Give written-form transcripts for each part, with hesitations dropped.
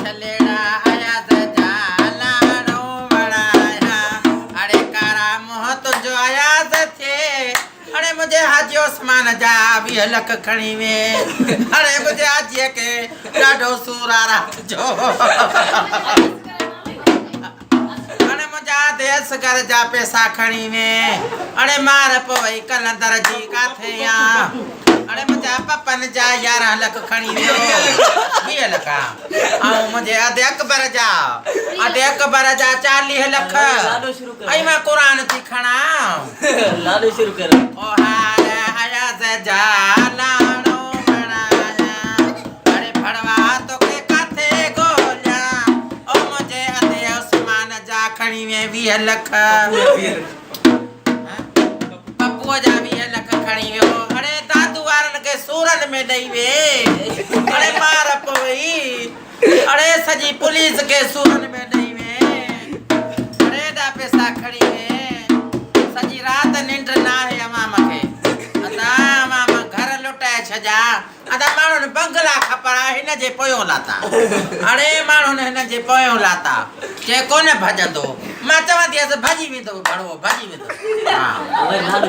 छलेड़ा आया त जालाणो बणाया अरे कारा मोह तुंहिंजो आया त थे अरे मुझे हाजी ओस्मान जा 20 लख खणी में अरे मुझे हाजी के ॾाढो सूर आ रात जो अरे मुझा देस घर जा पैसा खणी में अरे मार पवई कलंदर जी काथे या अरे मुझा पपन जा 11 लख खणी वियो 20 लख ऐं मुझे अधे अकबर जा 40 लख ऐं मां क़ुरान थी खणा लाडो शुरू कर ओ हार आया से जालाणो बणाया अरे भड़वा तोखे काथे गोलिया ओ मुझे अधे उस्मान जा खणी में 20 लख पप्पूअ जा 20 लख खणी वियो अरे दादू वारनि खे सूरन में ॾेई वे अरे मार पवई अरे सॼी पुलिस खे सूरन में ॾेई वे अरे एॾा पैसा खणी वे सॼी राति निंड न आहे अवाम खे अदा अवाम घर लुटाए छॾिया अदा माण्हुनि बंगला खपड़ा हिन जे पोयों लाता अरे माण्हुनि हिन जे पोयों लाता के कोन भॼंदो मां चवां थी भॼी वेंदो भड़वो भॼी वेंदो हा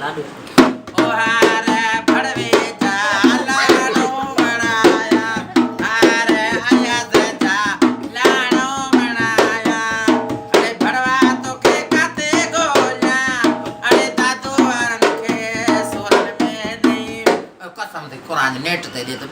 लाडो ओ हार भड़वे